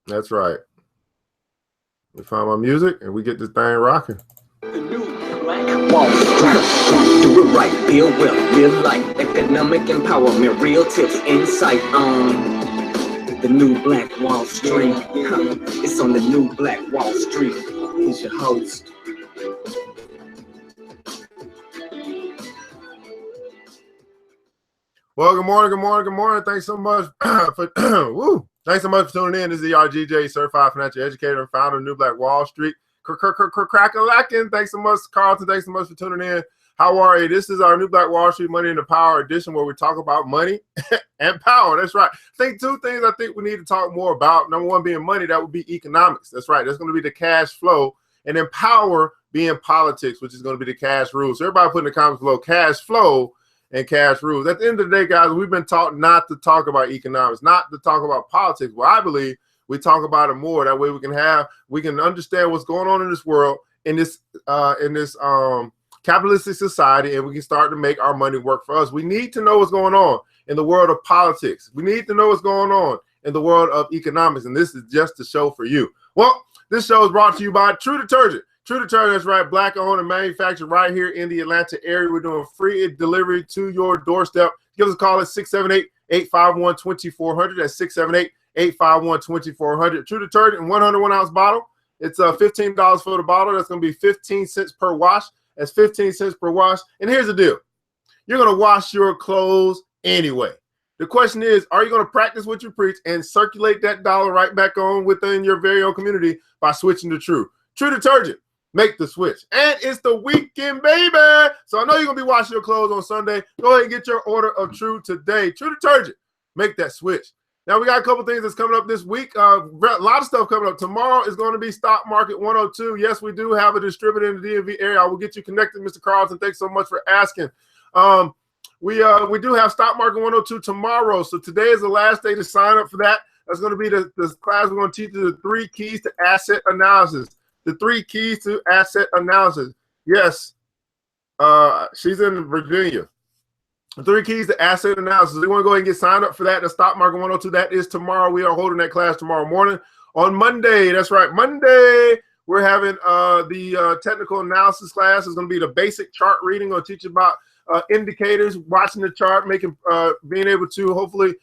That's right. We find my music and we get this thing rocking. The new Black Wall Street. Do it right, build wealth, real life, economic empowerment, real tips, insight on the new Black Wall Street. It's on the new Black Wall Street. Here's your host. Well, good morning, good morning, good morning. Thanks so much for Thanks so much for tuning in. This is the ERGJ Certified Financial Educator and founder of New Black Wall Street. Crack-a-lackin'. Thanks so much, Carlton. Thanks so much for tuning in. How are you? This is our New Black Wall Street Money in the Power edition where we talk about money and power. That's right. I think two things I think we need to talk more about. Number one being money. That would be economics. That's right. That's going to be the cash flow. And then power being politics, which is going to be the cash rules. So everybody put in the comments below cash flow and cash rules. At the end of the day, guys, we've been taught not to talk about economics, not to talk about politics. Well, I believe we talk about it more. That way we can understand what's going on in this world, in this capitalistic society, and we can start to make our money work for us. We need to know what's going on in the world of politics. We need to know what's going on in the world of economics, and this is just a show for you. Well, this show is brought to you by True Detergent. True Detergent, that's right, black owned and manufactured right here in the Atlanta area. We're doing free delivery to your doorstep. Give us a call at 678-851-2400. That's 678-851-2400. True Detergent in 101-ounce bottle. It's $15 for the bottle. That's going to be 15 cents per wash. That's 15 cents per wash. And here's the deal. You're going to wash your clothes anyway. The question is, are you going to practice what you preach and circulate that dollar right back on within your very own community by switching to True? True Detergent. Make the switch. And it's the weekend, baby. So I know you're going to be washing your clothes on Sunday. Go ahead and get your order of True today. True Detergent. Make that switch. Now, we got a couple things that's coming up this week. A lot of stuff coming up. Tomorrow is going to be Stock Market 102. Yes, we do have a distributor in the DMV area. I will get you connected, Mr. Carlton. Thanks so much for asking. We do have Stock Market 102 tomorrow. So today is the last day to sign up for that. That's going to be the class we're going to teach you the 3 keys to asset analysis. The 3 keys to asset analysis. Yes, she's in Virginia. The 3 keys to asset analysis. We want to go ahead and get signed up for that. The Stock Market 102, that is tomorrow. We are holding that class tomorrow morning. On Monday, that's right, Monday, we're having the technical analysis class. It's going to be the basic chart reading. We'll teach you about indicators, watching the chart, being able to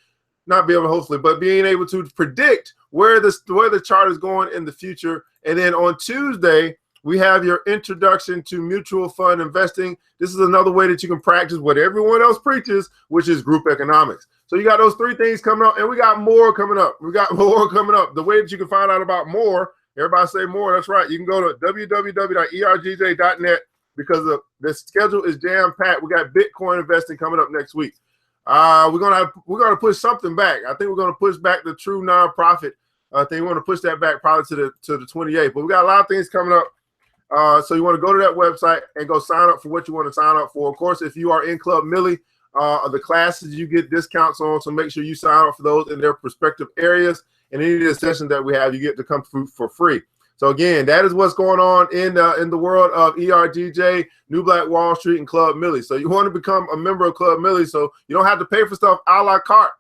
being able to predict where the chart is going in the future. And then on Tuesday, we have your introduction to mutual fund investing. This is another way that you can practice what everyone else preaches, which is group economics. So you got those 3 things coming up, and we got more coming up. The way that you can find out about more, everybody say more, that's right. You can go to www.ergj.net because the schedule is jam-packed. We got Bitcoin investing coming up next week. We're gonna push something back. I think we're gonna push back the True nonprofit. I think we want to push that back probably to the 28th. But we got a lot of things coming up. So you want to go to that website and go sign up for what you want to sign up for. Of course, if you are in Club Millie, the classes you get discounts on. So make sure you sign up for those in their respective areas. And any of the sessions that we have, you get to come through for free. So again, that is what's going on in the world of ERGJ, New Black Wall Street, and Club Millie. So you want to become a member of Club Millie so you don't have to pay for stuff a la carte.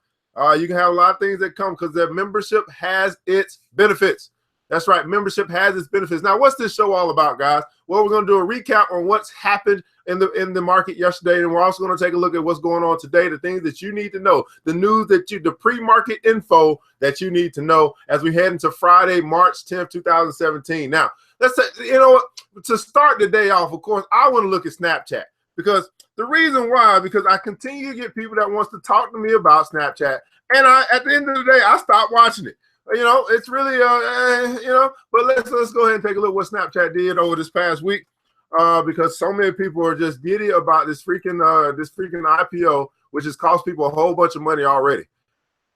You can have a lot of things that come because that membership has its benefits. That's right. Membership has its benefits. Now, what's this show all about, guys? Well, we're going to do a recap on what's happened in the market yesterday, and we're also going to take a look at what's going on today, the things that you need to know, the news the pre-market info that you need to know as we head into Friday, March 10th, 2017. Now, let's say, to start the day off, of course, I want to look at Snapchat because the reason why, because I continue to get people that wants to talk to me about Snapchat, and at the end of the day, I stopped watching it. It's really, but let's go ahead and take a look what Snapchat did over this past week, because so many people are just giddy about this freaking IPO, which has cost people a whole bunch of money already.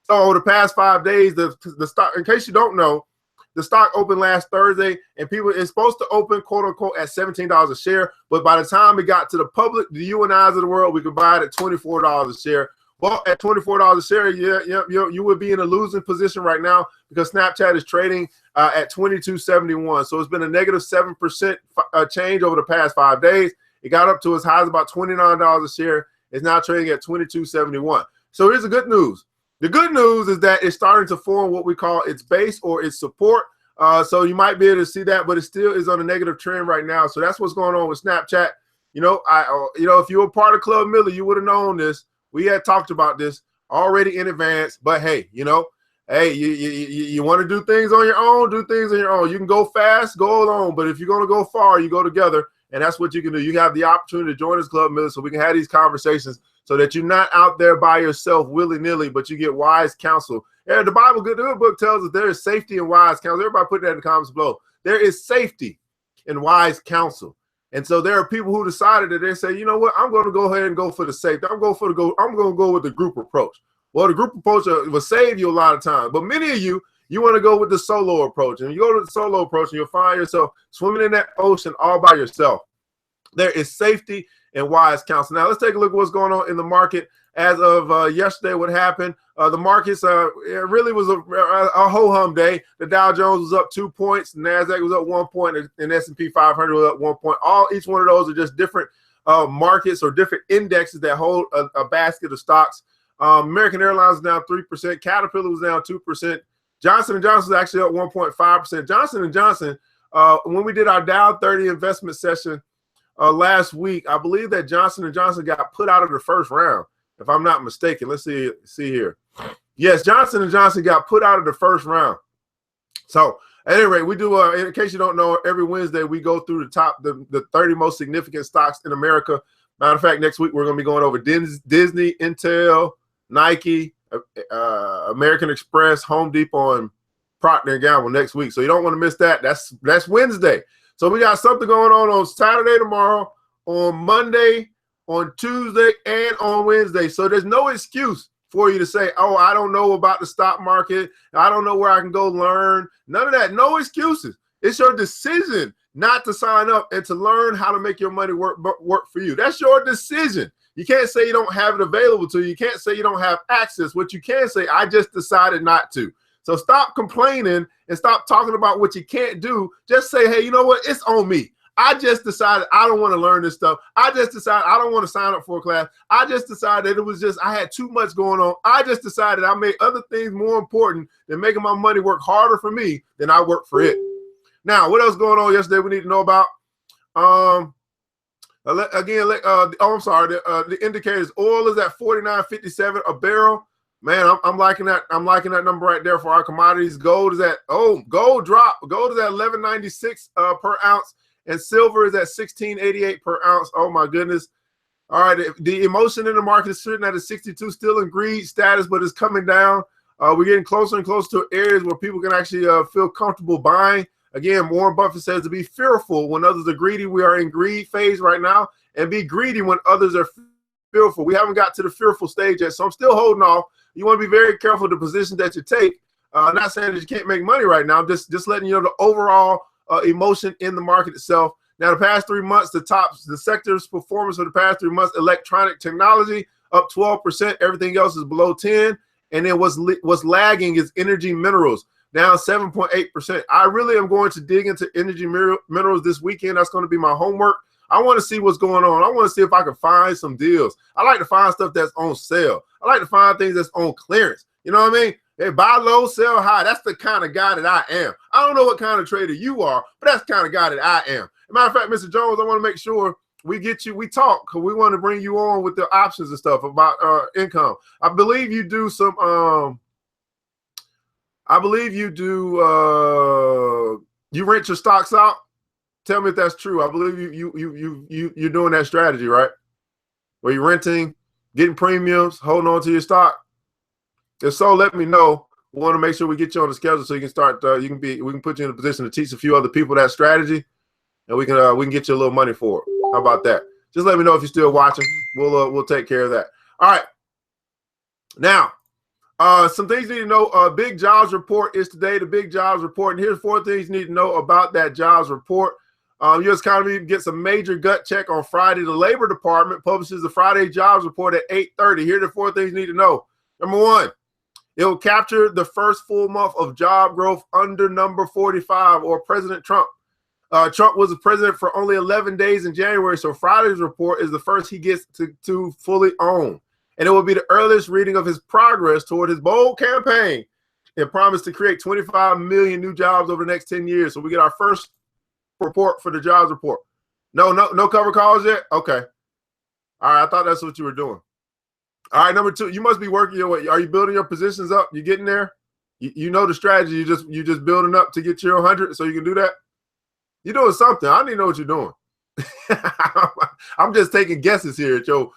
So over the past 5 days, the stock, in case you don't know, the stock opened last Thursday, and it's supposed to open, quote unquote, at $17 a share. But by the time it got to the public, the you and I's of the world, we could buy it at $24 a share. Well, at $24 a share, you would be in a losing position right now because Snapchat is trading at $22.71. So it's been a negative 7% change over the past 5 days. It got up to as high as about $29 a share. It's now trading at $22.71. So here's the good news. The good news is that it's starting to form what we call its base or its support. So you might be able to see that, but it still is on a negative trend right now. So that's what's going on with Snapchat. If you were part of Club Miller, you would have known this. We had talked about this already in advance. But hey, you want to do things on your own, do things on your own. You can go fast, go alone. But if you're going to go far, you go together. And that's what you can do. You have the opportunity to join this Club Miller so we can have these conversations so that you're not out there by yourself willy-nilly, but you get wise counsel. And the Bible, the good book tells us there is safety in wise counsel. Everybody put that in the comments below. There is safety in wise counsel. And so there are people who decided that they say, you know what, I'm going to go ahead and go for the safety. I'm going to go with the group approach. Well, the group approach will save you a lot of time. But many of you want to go with the solo approach. And you go to the solo approach and you'll find yourself swimming in that ocean all by yourself. There is safety and wise counsel. Now, let's take a look at what's going on in the market. As of yesterday, what happened? The markets, it really was a ho-hum day. The Dow Jones was up 2 points. The NASDAQ was up 1 point. And S&P 500 was up 1 point. Each one of those are just different markets or different indexes that hold a basket of stocks. American Airlines was down 3%. Caterpillar was down 2%. Johnson & Johnson was actually up 1.5%. Johnson & Johnson, when we did our Dow 30 investment session last week, I believe that Johnson & Johnson got put out of the first round, if I'm not mistaken. Let's see here. Yes, Johnson & Johnson got put out of the first round. So at any rate, we do, in case you don't know, every Wednesday we go through the 30 most significant stocks in America. Matter of fact, next week we're going to be going over Disney, Intel, Nike, American Express, Home Depot, and Procter & Gamble next week. So you don't want to miss that. That's Wednesday. So we got something going on Saturday tomorrow, on Monday, on Tuesday, and on Wednesday. So there's no excuse for you to say, oh, I don't know about the stock market. I don't know where I can go learn. None of that. No excuses. It's your decision not to sign up and to learn how to make your money work for you. That's your decision. You can't say you don't have it available to you. You can't say you don't have access. What you can say, I just decided not to. So stop complaining and stop talking about what you can't do. Just say, hey, you know what? It's on me. I just decided I don't want to learn this stuff. I just decided I don't want to sign up for a class. I just decided I had too much going on. I just decided I made other things more important than making my money work harder for me than I work for it. Now, what else going on yesterday we need to know about? The indicators. Oil is at $49.57 a barrel. Man, I'm liking that. I'm liking that number right there for our commodities. Gold is at gold dropped. Gold is at $11.96 per ounce, and silver is at $16.88 per ounce. Oh my goodness! All right, the emotion in the market is sitting at a 62, still in greed status, but it's coming down. We're getting closer and closer to areas where people can actually feel comfortable buying. Again, Warren Buffett says to be fearful when others are greedy. We are in greed phase right now, and be greedy when others are fearful. We haven't got to the fearful stage yet, so I'm still holding off. You want to be very careful of the position that you take. Not saying that you can't make money right now. I'm just letting you know the overall emotion in the market itself. Now, the past 3 months, the sector's performance for the past 3 months, electronic technology up 12%. Everything else is below 10. And then what's lagging is energy minerals, down 7.8%. I really am going to dig into energy minerals this weekend. That's going to be my homework. I want to see what's going on. I want to see if I can find some deals. I like to find stuff that's on sale. I like to find things that's on clearance. You know what I mean? Hey, buy low, sell high. That's the kind of guy that I am. I don't know what kind of trader you are, but that's the kind of guy that I am. As a matter of fact, Mr. Jones, I want to make sure we talk, because we want to bring you on with the options and stuff about income. I believe you do you rent your stocks out. Tell me if that's true. I believe you're doing that strategy, right? Where you're renting, getting premiums, holding on to your stock. If so, let me know. We want to make sure we get you on the schedule so you can start. We can put you in a position to teach a few other people that strategy, and we can get you a little money for it. How about that? Just let me know if you're still watching. We'll take care of that. All right. Now, some things you need to know. Big jobs report is today. The big jobs report, and here's 4 things you need to know about that jobs report. U.S. economy gets a major gut check on Friday. The Labor Department publishes the Friday jobs report at 8:30. Here are the 4 things you need to know. Number 1, it will capture the first full month of job growth under number 45, or President Trump. Trump was the president for only 11 days in January, so Friday's report is the first he gets to fully own. and it will be the earliest reading of his progress toward his bold campaign. It promised to create 25 million new jobs over the next 10 years. So we get our first report for the jobs report. No cover calls yet? Okay. All right, I thought that's what you were doing. All right, number 2, you must be working your way. Are you building your positions up? You getting there? You know the strategy. You just building up to get your 100 so you can do that? You're doing something. I need to know what you're doing. I'm just taking guesses here at your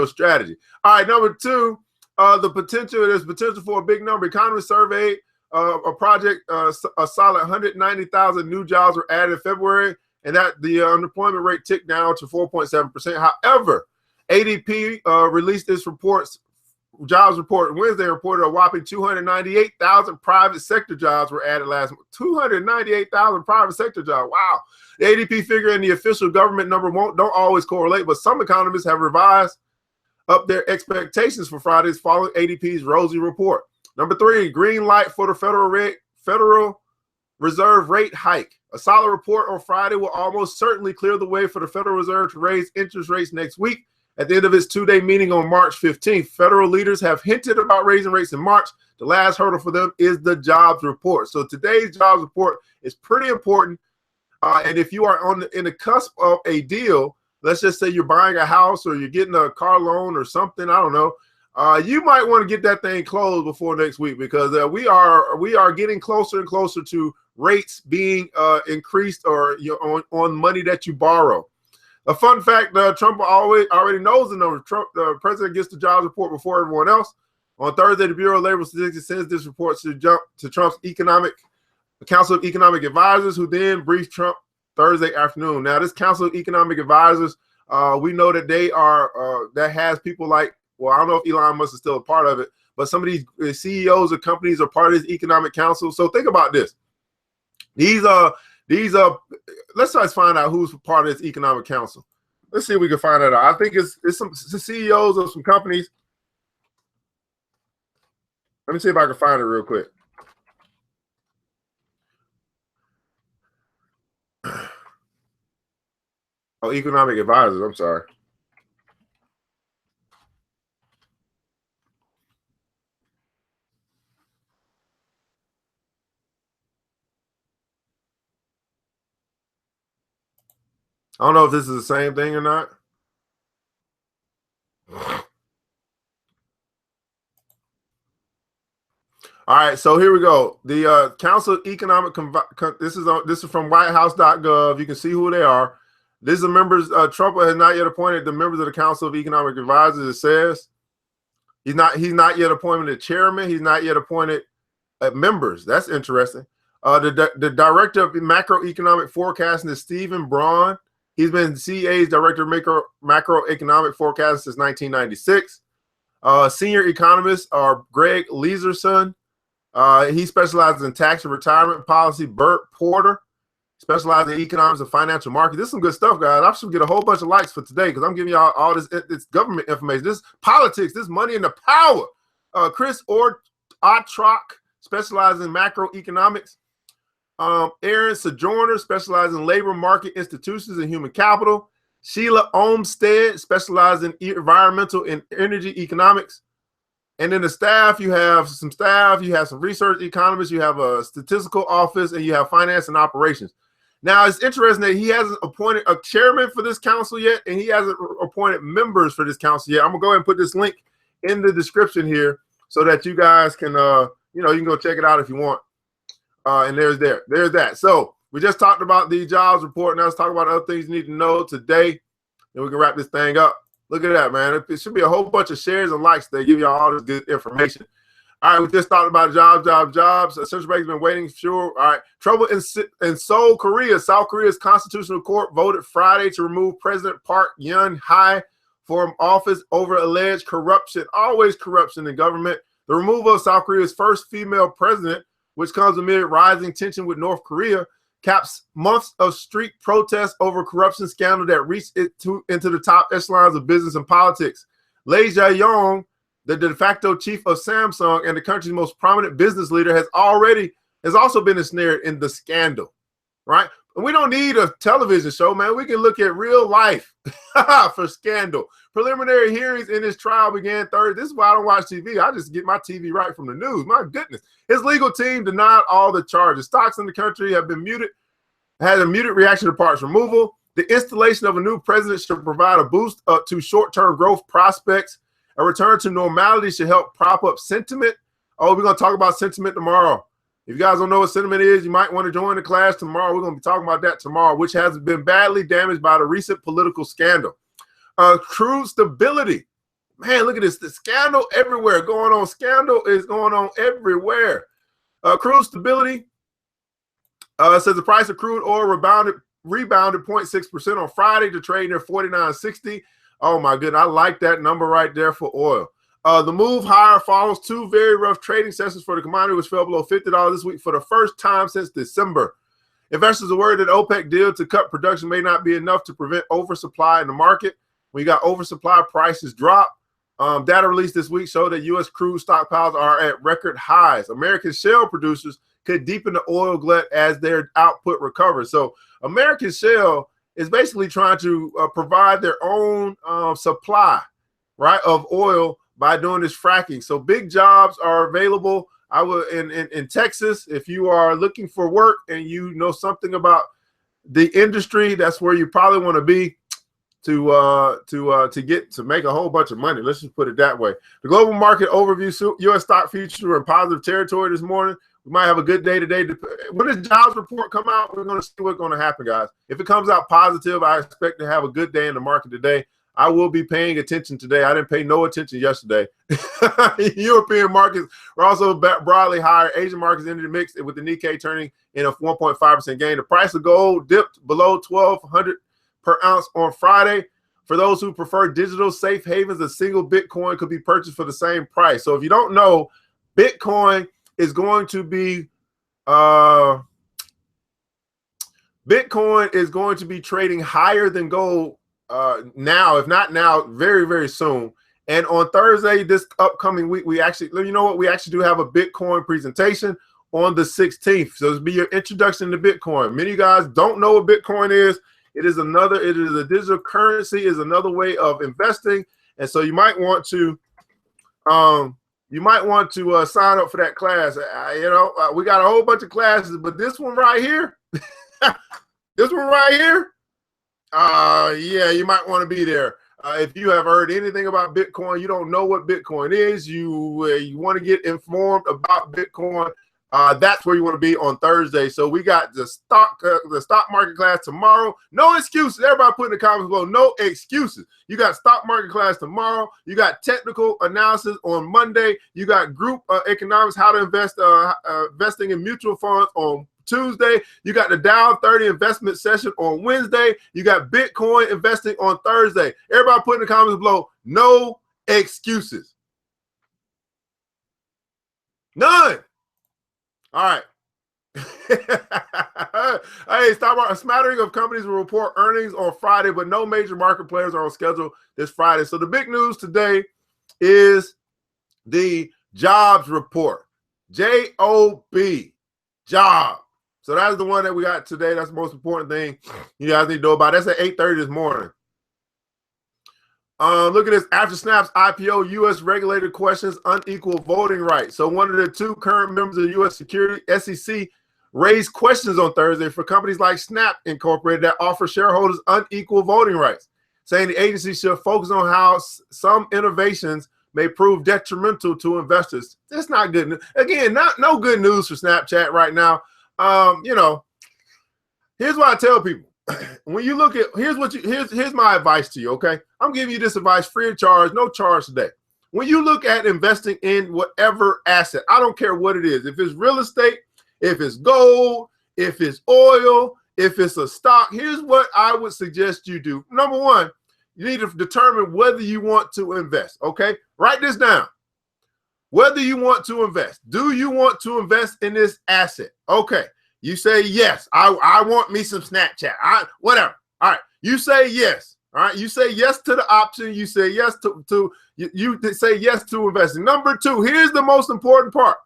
strategy. All right, number 2, there's potential for a big number. Economists surveyed a project, a solid 190,000 new jobs were added in February, and that the unemployment rate ticked down to 4.7%. However, ADP released its jobs report Wednesday, reported a whopping 298,000 private sector jobs were added last month. 298,000 private sector jobs. Wow. The ADP figure and the official government number don't always correlate, but some economists have revised up their expectations for Friday's following ADP's rosy report. Number 3, green light for the Federal Reserve rate hike. A solid report on Friday will almost certainly clear the way for the Federal Reserve to raise interest rates next week. At the end of its 2-day meeting on March 15th, federal leaders have hinted about raising rates in March. The last hurdle for them is the jobs report. So today's jobs report is pretty important. And if you are in the cusp of a deal, let's just say you're buying a house or you're getting a car loan or something, I don't know, you might want to get that thing closed before next week, because we are getting closer and closer to rates being increased or on money that you borrow. A fun fact, Trump already knows the numbers. The president gets the jobs report before everyone else. On Thursday, the Bureau of Labor Statistics sends this report to Trump's Council of Economic Advisors, who then briefed Trump Thursday afternoon. Now, this Council of Economic Advisors, we know that they are that has people like, well, I don't know if Elon Musk is still a part of it, but some of these CEOs of companies are part of this economic council. So think about this. Let's try to find out who's part of this economic council. Let's see if we can find that out. I think it's some CEOs of some companies. Let me see if I can find it real quick. Oh, economic advisors. I'm sorry. I don't know if this is the same thing or not. All right, so here we go. The Council of Economic this is from WhiteHouse.gov. You can see who they are. These are members. Trump has not yet appointed the members of the Council of Economic Advisors. It says he's not yet appointed a chairman. He's not yet appointed members. That's interesting. The director of macroeconomic forecasting is Stephen Braun. He's been CEA's director of macroeconomic forecasting since 1996. Senior economists are Greg Leeserson. He specializes in tax and retirement policy. Bert Porter specializes in economics and financial markets. This is some good stuff, guys. I should get a whole bunch of likes for today because I'm giving y'all all this government information, this politics, this money and the power. Chris Ottrock specializes in macroeconomics. Aaron Sojourner specializes in labor market institutions and human capital. Sheila Olmstead specializes in environmental and energy economics. And then the staff, you have some research economists, you have a statistical office, and you have finance and operations. Now, it's interesting that he hasn't appointed a chairman for this council yet, and he hasn't appointed members for this council yet. I'm going to go ahead and put this link in the description here so that you guys can, you can go check it out if you want. And there's that. So we just talked about the jobs report. Now let's talk about other things you need to know today. And we can wrap this thing up. Look at that, man. It should be a whole bunch of shares and likes. They give you all this good information. All right, we just talked about jobs. Central bank's been waiting. Sure. All right. Trouble in Seoul, Korea. South Korea's constitutional court voted Friday to remove President Park Geun-hye from office over alleged corruption. Always corruption in government. The removal of South Korea's first female president, which comes amid rising tension with North Korea, caps months of street protests over corruption scandal that reached into the top echelons of business and politics. Lee Jae-yong, the de facto chief of Samsung and the country's most prominent business leader, has also been ensnared in the scandal. Right? We don't need a television show, man. We can look at real life for scandal. Preliminary hearings in his trial began Thursday. This is why I don't watch TV. I just get my TV right from the news. My goodness. His legal team denied all the charges. Stocks in the country have been muted, had a muted reaction to parts removal. The installation of a new president should provide a boost to short-term growth prospects. A return to normality should help prop up sentiment. Oh, we're going to talk about sentiment tomorrow. If you guys don't know what sentiment is, you might want to join the class tomorrow. We're going to be talking about that tomorrow, which has been badly damaged by the recent political scandal. Crude stability. Man, look at this. The scandal everywhere going on. Scandal is going on everywhere. Crude stability says the price of crude oil rebounded 0.6% on Friday to trade near $49.60. Oh, my goodness. I like that number right there for oil. The move higher follows two very rough trading sessions for the commodity, which fell below $50 this week for the first time since December. Investors are worried that OPEC deal to cut production may not be enough to prevent oversupply in the market. When you got oversupply, prices drop. Data released this week showed that U.S. crude stockpiles are at record highs. American shale producers could deepen the oil glut as their output recovers. So American shale is basically trying to provide their own supply, right, of oil by doing this fracking. So big jobs are available. I will in Texas. If you are looking for work and you know something about the industry, that's where you probably want to be to make a whole bunch of money. Let's just put it that way. The global market overview: U.S. stock futures are in positive territory this morning. We might have a good day today. When this jobs report come out, we're going to see what's going to happen, guys. If it comes out positive, I expect to have a good day in the market today. I will be paying attention today. I didn't pay no attention yesterday. European markets were also broadly higher. Asian markets entered the mix with the Nikkei turning in a 1.5% gain. The price of gold dipped below $1,200 per ounce on Friday. For those who prefer digital safe havens, a single Bitcoin could be purchased for the same price. So if you don't know, Bitcoin is going to be trading higher than gold now, if not now, very, very soon. And on Thursday, this upcoming week, we actually do have a Bitcoin presentation on the 16th. So this will be your introduction to Bitcoin. Many of you guys don't know what Bitcoin is. It is a digital currency, is another way of investing. And so you might want to sign up for that class. We got a whole bunch of classes, but this one right here, yeah, you might want to be there. If you have heard anything about Bitcoin, you don't know what Bitcoin is, you want to get informed about Bitcoin, that's where you want to be on Thursday. So we got the stock market class tomorrow. No excuses. Everybody put in the comments below, no excuses. You got stock market class tomorrow. You got technical analysis on Monday. You got group economics, how to invest, investing in mutual funds on Tuesday. You got the Dow 30 investment session on Wednesday. You got Bitcoin investing on Thursday. Everybody put in the comments below, no excuses. None. All right. Hey, a smattering of companies will report earnings on Friday, but no major market players are on schedule this Friday. So the big news today is the jobs report. J-O-B, job. So that's the one that we got today. That's the most important thing you guys need to know about. That's at 8:30 this morning. Look at this. After Snap's IPO, U.S. regulator questions unequal voting rights. So one of the two current members of the U.S. Security, SEC, raised questions on Thursday for companies like Snap Incorporated that offer shareholders unequal voting rights, saying the agency should focus on how some innovations may prove detrimental to investors. That's not good. Again, no good news for Snapchat right now. Here's what I tell people. When you look at, here's my advice to you, okay? I'm giving you this advice free of charge, no charge today. When you look at investing in whatever asset, I don't care what it is. If it's real estate, if it's gold, if it's oil, if it's a stock, here's what I would suggest you do. Number one, you need to determine whether you want to invest, okay? Write this down. Whether you want to invest. Do you want to invest in this asset? Okay. You say yes. I want me some Snapchat. Whatever. All right. You say yes. All right. You say yes to the option. You say yes to you say yes to investing. Number two, here's the most important part.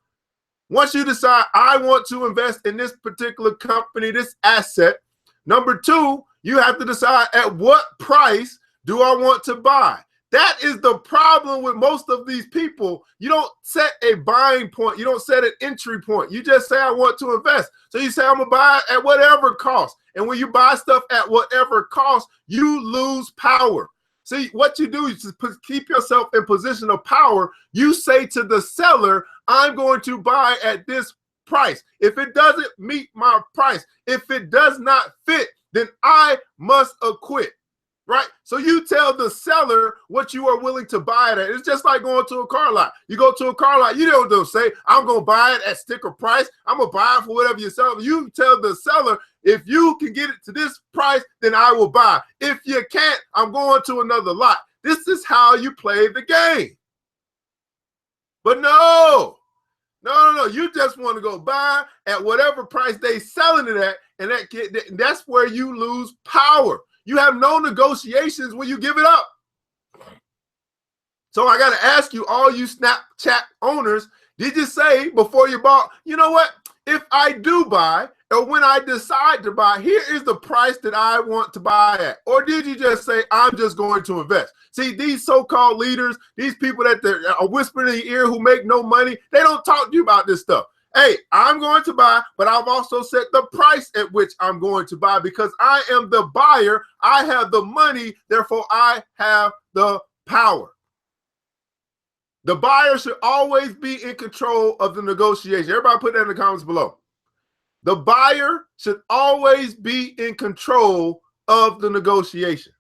Once you decide I want to invest in this particular company, this asset, Number two, you have to decide at what price do I want to buy. That is the problem with most of these people. You don't set a buying point. You don't set an entry point. You just say, I want to invest. So you say, I'm going to buy at whatever cost. And when you buy stuff at whatever cost, you lose power. See, what you do is to keep yourself in position of power. You say to the seller, I'm going to buy at this price. If it doesn't meet my price, if it does not fit, then I must acquit. Right? So you tell the seller what you are willing to buy it at. It's just like going to a car lot. You go to a car lot, you don't say, I'm going to buy it at sticker price. I'm going to buy it for whatever you sell. You tell the seller, if you can get it to this price, then I will buy. If you can't, I'm going to another lot. This is how you play the game. But no. You just want to go buy at whatever price they selling it at, and that's where you lose power. You have no negotiations when you give it up. So I got to ask you, all you Snapchat owners, did you say before you bought, you know what? If I do buy, or when I decide to buy, here is the price that I want to buy at. Or did you just say, I'm just going to invest? See, these so-called leaders, these people that are whispering in your ear who make no money, they don't talk to you about this stuff. Hey, I'm going to buy, but I've also set the price at which I'm going to buy because I am the buyer. I have the money. Therefore, I have the power. The buyer should always be in control of the negotiation. Everybody put that in the comments below. The buyer should always be in control of the negotiation.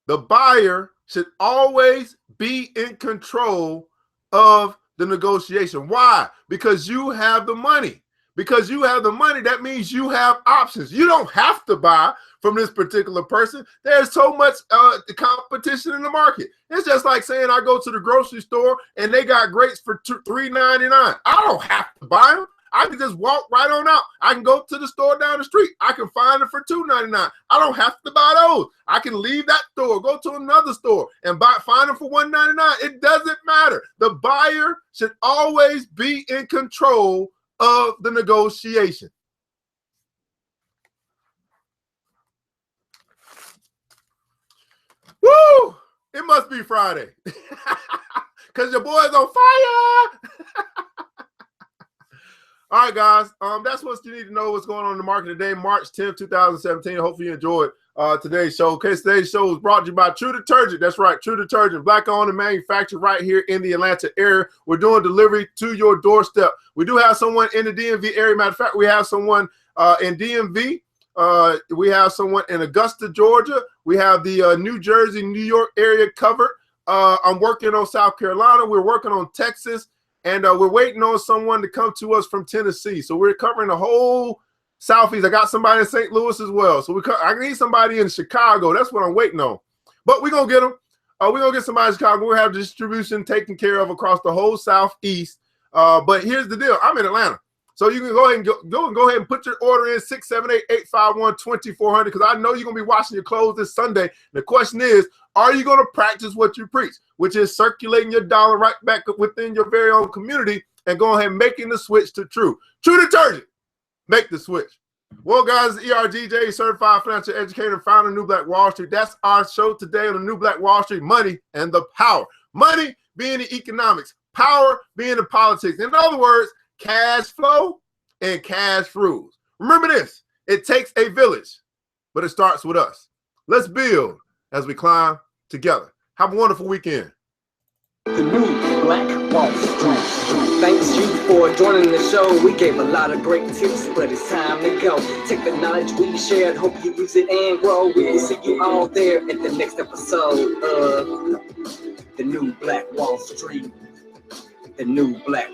The buyer should always be in control of the negotiation. Why? Because you have the money. Because you have the money, that means you have options. You don't have to buy from this particular person. There's so much competition in the market. It's just like saying I go to the grocery store and they got grapes for $3.99. I don't have to buy them. I can just walk right on out. I can go to the store down the street. I can find it for $2.99. I don't have to buy those. I can leave that store, go to another store and find them for $1.99. It doesn't matter. The buyer should always be in control of the negotiation. Woo! It must be Friday because your boy's on fire. All right, guys. That's what you need to know what's going on in the market today, March 10th, 2017. Hopefully you enjoyed today's show. Okay, today's show is brought to you by True Detergent. That's right, True Detergent, black-owned and manufactured right here in the Atlanta area. We're doing delivery to your doorstep. We do have someone in the DMV area. Matter of fact, we have someone in DMV. We have someone in Augusta, Georgia. We have the New Jersey, New York area covered. I'm working on South Carolina. We're working on Texas. And we're waiting on someone to come to us from Tennessee. So we're covering the whole Southeast. I got somebody in St. Louis as well. So I need somebody in Chicago. That's what I'm waiting on. But we're going to get them. We're going to get somebody in Chicago. We'll have distribution taken care of across the whole Southeast. But here's the deal. I'm in Atlanta. So you can go ahead and go ahead and put your order in 678-851-2400 because I know you're going to be washing your clothes this Sunday. The question is, are you going to practice what you preach, which is circulating your dollar right back within your very own community and go ahead and making the switch to True Detergent? Make the switch. Well, guys, ERGJ, certified financial educator, founder of New Black Wall Street. That's our show today on the New Black Wall Street, money and the power. Money being the economics, power being the politics. In other words, cash flow and cash rules. Remember this, it takes a village, but it starts with us. Let's build as we climb together. Have a wonderful weekend. The New Black Wall Street. Thanks you for joining the show. We gave a lot of great tips, but it's time to go. Take the knowledge we shared, hope you use it and grow. We will see you all there at the next episode of The New Black Wall Street. The New Black